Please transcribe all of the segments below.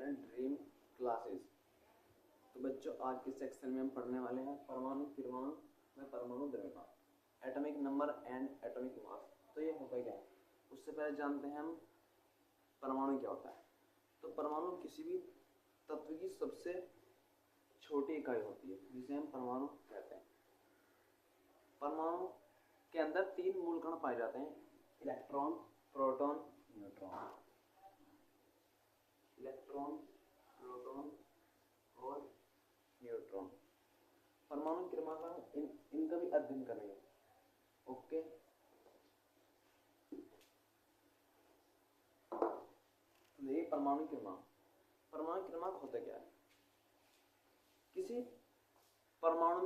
Student dream classes. तो बच्चों आज के सेक्शन में हम पढ़ने वाले हैं परमाणु किरणों में परमाणु द्रव्यमान, atomic number and atomic mass. तो ये होता क्या है, उससे पहले जानते हैं हम परमाणु क्या होता है। तो परमाणु किसी भी तत्व की सबसे छोटी इकाई होती है जिसे हम परमाणु कहते हैं। परमाणु के अंदर 3 मूल कण पाए जाते हैं, electron, proton, neutron. Electron, proton और न्यूट्रॉन। परमाणु क्रमांक इनका भी अध्ययन करेंगे। ओके, ये परमाणु क्रमांक होता क्या है? किसी परमाणु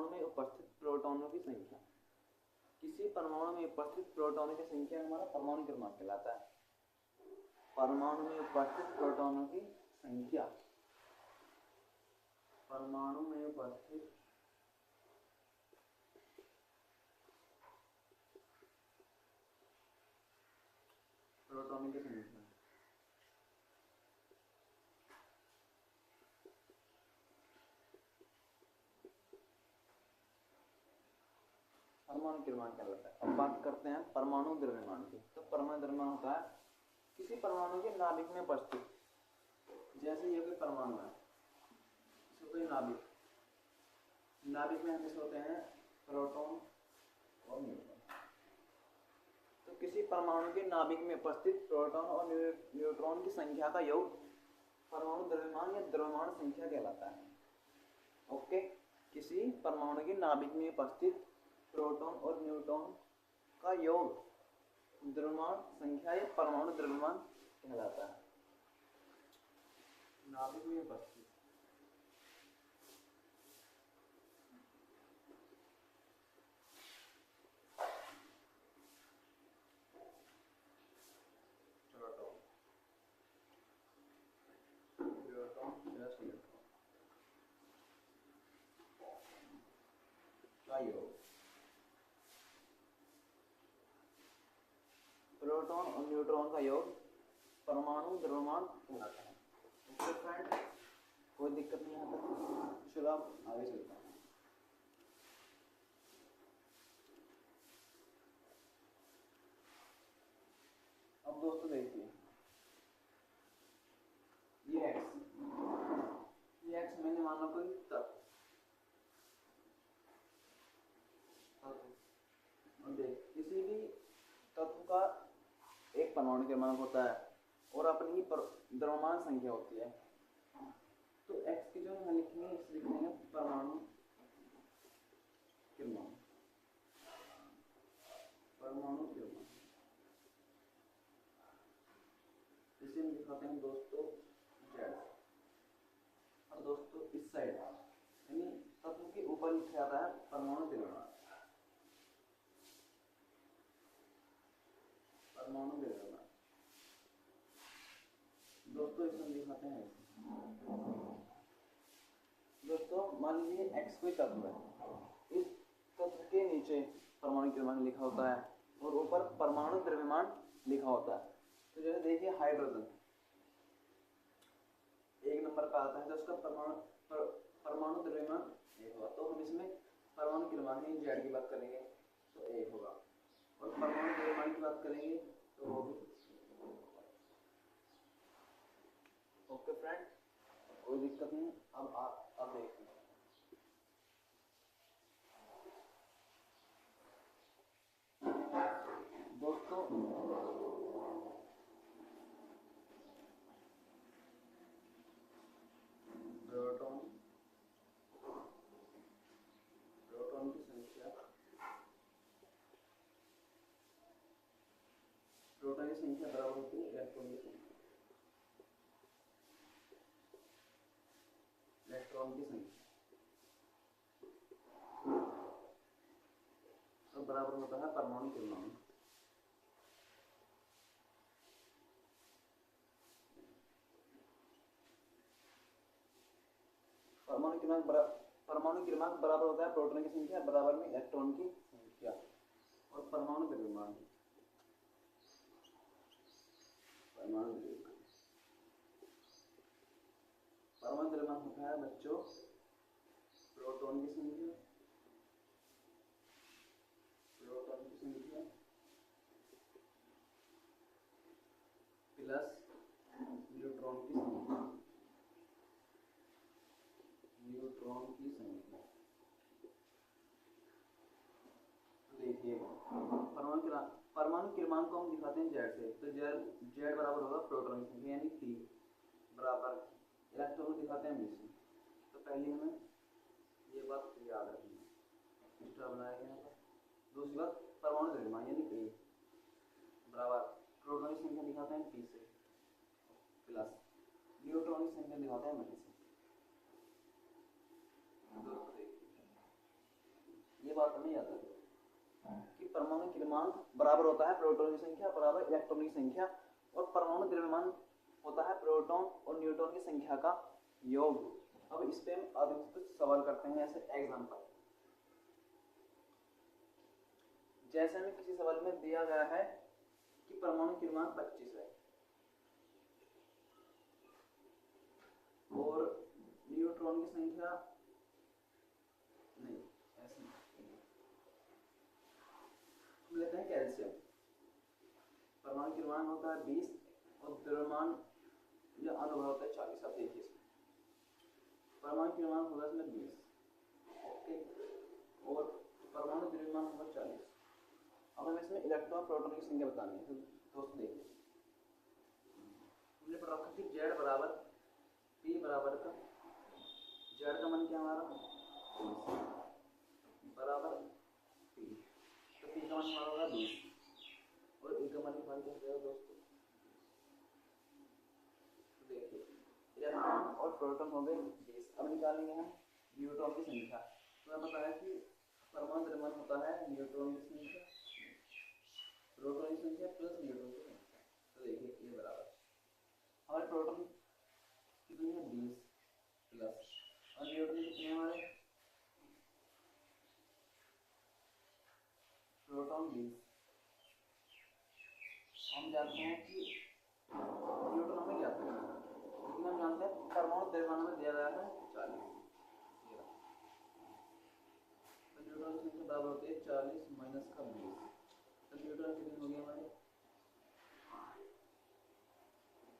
में उपस्थित प्रोटॉनों की संख्या, किसी परमाणु में उपस्थित प्रोटॉनों की संख्या हमारा परमाणु क्रमांक कहलाता है। परमाणु में उपस्थित प्रोटॉनों की संख्या, परमाणु में उपस्थित प्रोटॉनों की संख्या। परमाणु क्रमांक कहलाता है। अब बात करते हैं परमाणु द्रव्यमान की। तो परमाणु द्रव्यमान होता है किसी परमाणु के नाभिक में उपस्थित, जैसे ये कोई परमाणु है, इसमें कोई नाभिक में हमेशा होते हैं प्रोटॉन और न्यूट्रॉन। तो किसी परमाणु के नाभिक में उपस्थित प्रोटॉन और न्यूट्रॉन की संख्या का योग परमाणु द्रव्यमान या द्रव्यमान संख्या कहलाता है। ओके, किसी परमाणु के नाभिक में उपस्थित प्रोटॉन और न्यूट्रॉन का योग द्रव्यमान संख्या या परमाणु द्रव्यमान कहलाता है। नाभिक में उपस्थित प्रोटॉन और न्यूट्रॉन का योग परमाणु द्रव्यमान कहलाता है। ओके फ्रेंड, कोई दिक्कत नहीं आता। चलो आप आगे चलते हैं। अब दोस्तों देखिए, ये एक्स मैंने माना कोई तत्व, किसी भी तत्व का एक परमाणु क्रमांक होता है और अपनी ही द्रव्यमान संख्या होती है। तो x की जो हम लिखेंगे, इसे लिखेंगे परमाणु क्रमांक। इसे हम दिखाते हैं दोस्तों z। और दोस्तों इस साइड यानी तत्व के ऊपर लिखा जाता है परमाणु द्रव्यमान। दोस्तों इसमें दिखाते हैं। दोस्तों मान लीजिए x कोई तत्व है, इस तत्व के नीचे परमाणु क्रमांक लिखा होता है और ऊपर परमाणु द्रव्यमान लिखा होता है। तो जैसे देखिए हाइड्रोजन 1 नंबर पर आता है, तो उसका परमाणु द्रव्यमान 1 होगा। तो हम इसमें परमाणु क्रमांक Z की बात करेंगे तो 1 होगा, और परमाणु द्रव्यमान की बात करेंगे तो वो भी। ओके फ्रेंड, कोई दिक्कत नहीं। अब देखिए दोस्तों, प्रोटॉन की संख्या, प्रोटॉन की संख्या बराबर होती है इलेक्ट्रॉन की संख्या। इलेक्ट्रॉन की संख्या तो बराबर होता है परमाणु क्रमांक। परमाणु क्रमांक बराबर होता है प्रोटॉन की संख्या बराबर में इलेक्ट्रॉन की संख्या और परमाणु द्रव्यमान। परमाणु द्रव्यमान होता है बच्चों प्रोटॉन की संख्या, प्रोटॉन की संख्या प्लस न्यूट्रॉन की संख्या, न्यूट्रॉन की संख्या। देखिए परमाणु क्रमांक को हम दिखाते हैं जेड से, तो जेड बराबर होगा प्रोटॉन की संख्या यानी P बराबर इलेक्ट्रॉन को दिखाते हैं B से। तो पहले हमें ये बात याद रखनी है, एक्स्ट्रा बनाया गया है। दूसरी बात परमाणु द्रव्यमान यानी A बराबर प्रोटॉन की संख्या दिखाते हैं P से प्लस न्यूट्रॉन की संख्या दिखाते हैं M से। दोस्तों देखिए ये बात हमें याद रखनी कि परमाणु क्रमांक बराबर होता है प्रोटॉन की संख्या बराबर इलेक्ट्रॉन की संख्या, और परमाणु द्रव्यमान होता है प्रोटॉन और न्यूट्रॉन की संख्या का योग। अब इस पे हम आगे कुछ सवाल करते हैं ऐसे एग्जांपल। जैसे हमें किसी सवाल में दिया गया है कि परमाणु क्रमांक 25 है और न्यूट्रॉन की संख्या नहीं, ऐसे हम लेते हैं कैल्शियम। परमाणु क्रमांक होता है 20 और द्रव्यमान या अणुभार होता है 40। अब देखिए परमाणु क्रमांक होगा इसमें 20 ओके, और परमाणु द्रव्यमान होगा 40। अब हमें इसमें इलेक्ट्रॉन प्रोटॉन की संख्या बतानी है। तो दोस्तों देखिए हमने पढ़ा था कि जेड बराबर P बराबर का जेड का मान क्या हमारा 20 बराबर P, तो P का मान हमारा होगा 20 और E का मान क्या हो जाएगा दोस्तों। तो देखिए इलेक्ट्रॉन और प्रोटॉन हो गए 20। अब निकालेंगे हम न्यूट्रॉन की संख्या। तो हमें पता है कि परमाणु द्रव्यमान होता है न्यूट्रॉन की संख्या प्रोटॉन की संख्या प्लस न्यूट्रॉन की संख्या। तो देखिए ये बराबर हमारे प्रोटॉन कितनी है 20 प्लस और न्यूट्रॉन कितने हमारे प्रोटॉन 20। हम जानते हैं कि न्यूट्रॉन हमें क्या है, लेकिन हम जानते हैं परमाणु द्रव्यमान में दिया गया है 40। तो न्यूट्रॉन की संख्या बराबर होती है 40 माइनस का 20। तो न्यूट्रॉन कितने हो गए हमारे,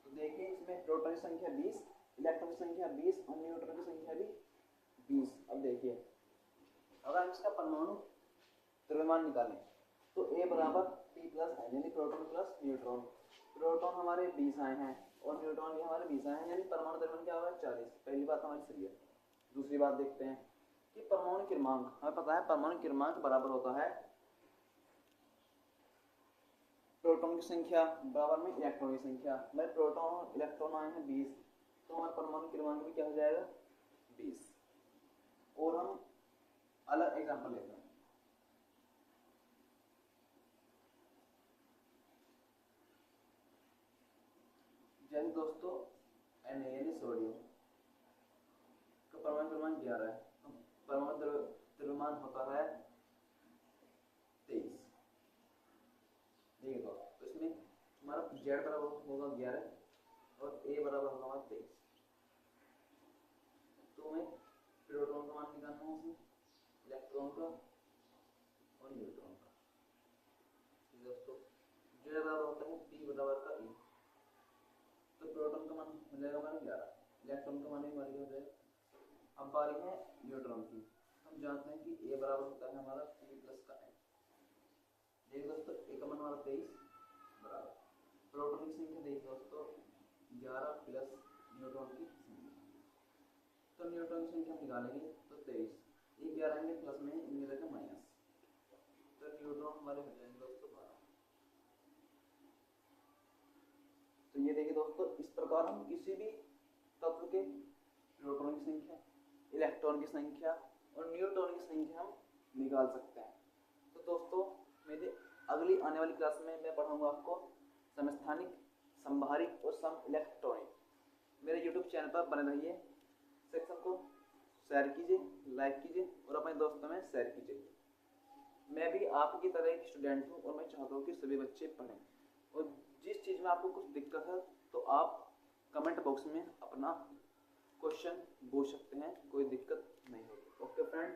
तो देखिए इसमें प्रोटॉन की संख्या 20, इलेक्ट्रॉन की संख्या 20 और न्यूट्रॉन की संख्या भी 20। अब देखिए अगर हम इसका परमाणु द्रव्यमान निकालें तो A बराबर P प्लस N यानी प्रोटॉन प्लस न्यूट्रॉन। प्रोटॉन हमारे 20 आए हैं और न्यूट्रॉन भी हमारे 20 आए हैं, यानी परमाणु द्रव्यमान क्या होगा 40। पहली बात हमारी सही है। दूसरी बात देखते हैं कि परमाणु क्रमांक, हमें पता है परमाणु क्रमांक बराबर होता है प्रोटॉन की संख्या बराबर में इलेक्ट्रॉन की संख्या। मैं प्रोटॉन और इलेक्ट्रॉन आए हैं 20, तो हमारा परमाणु क्रमांक भी क्या हो जाएगा 20। और हम अलग एग्जांपल लेते हैं। जैसे दोस्तों Na यानी सोडियम का परमाणु क्रमांक 11 है, तो परमाणु द्रव्यमान होता है 23। ठीक है दोस्तों, तो इसमें हमारा Z बराबर होगा 11 और A बराबर होगा हमारा 23। तो हमें प्रोटॉन का मान निकालना है, इसमें इलेक्ट्रॉन का और न्यूट्रॉन का। दोस्तों Z बराबर होता है P बराबर का E, तो प्रोटॉन का मान हो जाएगा हमारा 11, इलेक्ट्रॉन का मान भी हमारी हो जाएगा। अब बारी है न्यूट्रॉन की। हम जानते हैं कि A बराबर होता है हमारा P प्लस का N। देखिए दोस्तों A का मान हमारा 23 बराबर प्रोटॉन की संख्या देखिए दोस्तों 11 प्लस न्यूट्रॉन की संख्या। तो न्यूट्रॉन की संख्या निकालेंगे तो 23, ये 11 आएंगे प्लस में, इनमें लगा माइनस, तो न्यूट्रॉन हमारे हो जाएंगे दोस्तों 12। तो ये देखिए दोस्तों इस प्रकार हम किसी भी तत्व के प्रोटॉन की संख्या, इलेक्ट्रॉन की संख्या और न्यूट्रॉन की संख्या हम निकाल सकते हैं। तो दोस्तों मेरी अगली आने वाली क्लास में मैं पढ़ाऊंगा आपको समस्थानिक, संभारिक और सम इलेक्ट्रॉनिक। मेरे YouTube चैनल पर बने रहिए, सेक्शन को शेयर कीजिए, लाइक कीजिए और अपने दोस्तों में शेयर कीजिए। मैं भी आपकी तरह एक स्टूडेंट हूँ और मैं चाहता हूँ कि सभी बच्चे पढ़ें, और जिस चीज़ में आपको कुछ दिक्कत है तो आप कमेंट बॉक्स में अपना क्वेश्चन पूछ सकते हैं, कोई दिक्कत नहीं होगी। Okay friend.